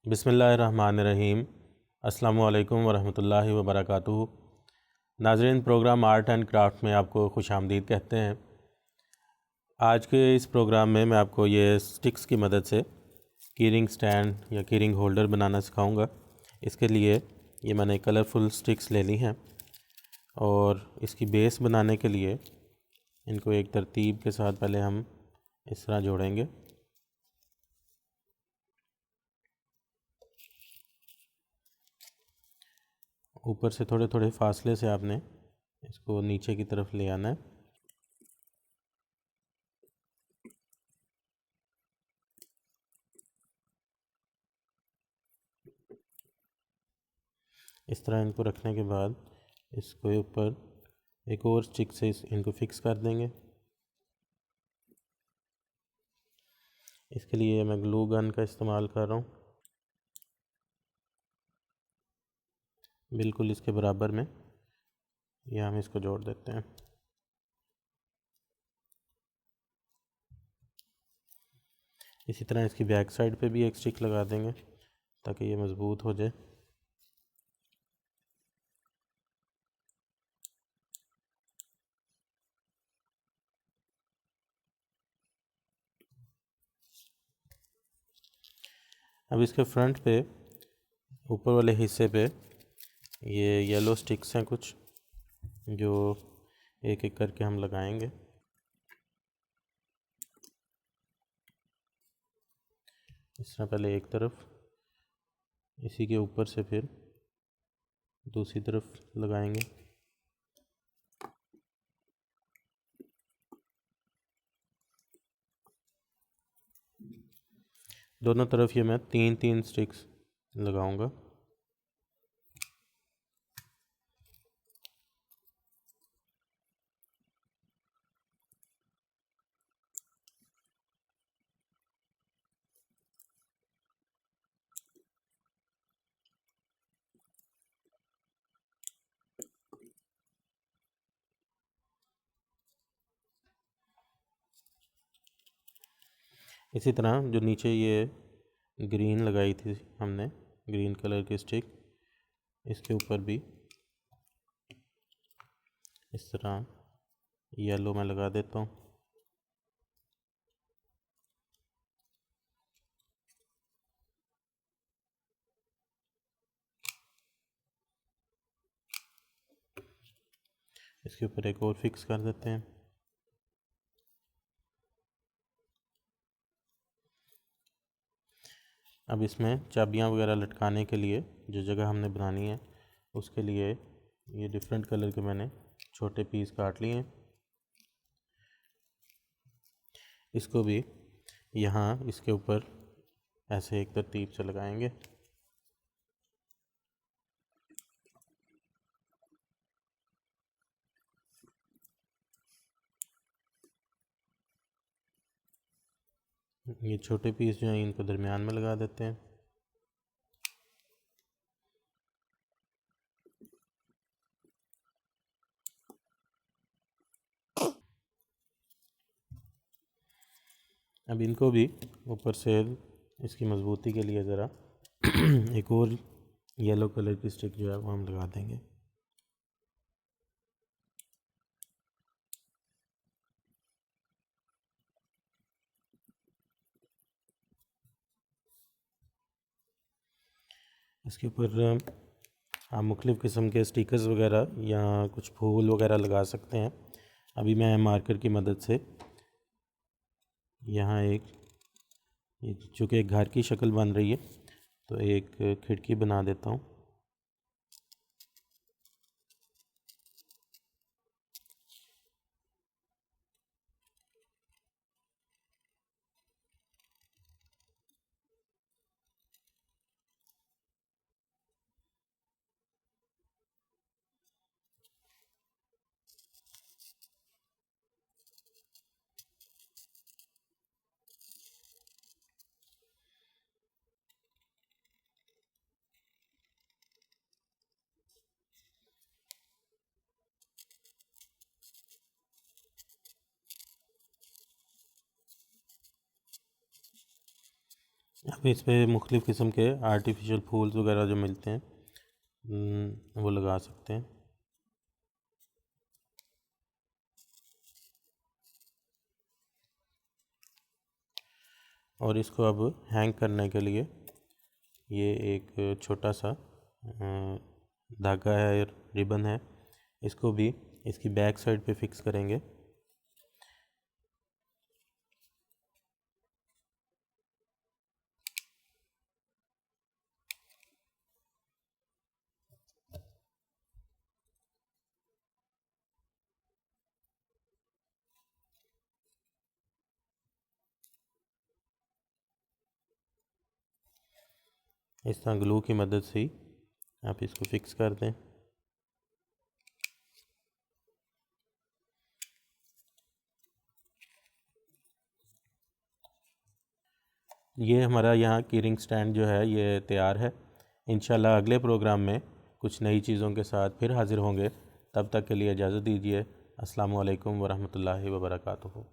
बिस्मिल्लाहिर्रहमानिर्रहीम। अस्सलामु अलैकुम वरहमतुल्लाहि वबरकातुहू। नाज़रीन, प्रोग्राम आर्ट एंड क्राफ्ट में आपको खुशामदीद कहते हैं। आज के इस प्रोग्राम में मैं आपको ये स्टिक्स की मदद से कीरिंग स्टैंड या कीरिंग होल्डर बनाना सिखाऊंगा। इसके लिए ये मैंने कलरफुल स्टिक्स ले ली हैं और इसकी बेस बनाने के लिए इनको एक तरतीब के साथ पहले हम इस तरह जोड़ेंगे। ऊपर से थोड़े थोड़े फासले से आपने इसको नीचे की तरफ ले आना है। इस तरह इनको रखने के बाद इसको ऊपर एक और स्टिक से इनको फिक्स कर देंगे। इसके लिए मैं ग्लू गन का इस्तेमाल कर रहा हूँ, बिल्कुल इसके बराबर में ये हम इसको जोड़ देते हैं। इसी तरह इसकी बैक साइड पे भी एक स्टिक लगा देंगे ताकि ये मज़बूत हो जाए। अब इसके फ्रंट पे ऊपर वाले हिस्से पे ये येलो स्टिक्स हैं कुछ, जो एक एक करके हम लगाएंगे। इस तरह पहले एक तरफ, इसी के ऊपर से फिर दूसरी तरफ लगाएंगे। दोनों तरफ ये मैं 3-3 स्टिक्स लगाऊंगा। इसी तरह जो नीचे ये ग्रीन लगाई थी हमने, ग्रीन कलर की स्टिक, इसके ऊपर भी इस तरह येलो में लगा देता हूँ। इसके ऊपर एक और फिक्स कर देते हैं। अब इसमें चाबियाँ वगैरह लटकाने के लिए जो जगह हमने बनानी है उसके लिए ये डिफरेंट कलर के मैंने छोटे पीस काट लिए हैं। इसको भी यहाँ इसके ऊपर ऐसे एक तरतीब से लगाएंगे। ये छोटे पीस जो हैं इनको दरमियान में लगा देते हैं। अब इनको भी ऊपर से इसकी मज़बूती के लिए ज़रा एक और येलो कलर की स्टिक जो है वो हम लगा देंगे। इसके ऊपर आप मुख्तलिफ़ किस्म के स्टिकर्स वगैरह या कुछ फूल वगैरह लगा सकते हैं। अभी मैं मार्कर की मदद से यहाँ ये चूँकि एक घर की शक्ल बन रही है तो एक खिड़की बना देता हूँ। अब इस पर मुख्तलिफ़ किस्म के आर्टिफिशियल फूल्स वगैरह जो मिलते हैं वो लगा सकते हैं। और इसको अब हैंग करने के लिए ये एक छोटा सा धागा है, रिबन है, इसको भी इसकी बैक साइड पे फिक्स करेंगे। इस तरह ग्लू की मदद से ही आप इसको फिक्स कर दें। ये हमारा यहाँ की रिंग स्टैंड जो है ये तैयार है। इंशाल्लाह अगले प्रोग्राम में कुछ नई चीज़ों के साथ फिर हाज़िर होंगे। तब तक के लिए इजाज़त दीजिए। अस्सलामु अलैकुम वरहमतुल्लाहि वबरकातुहू।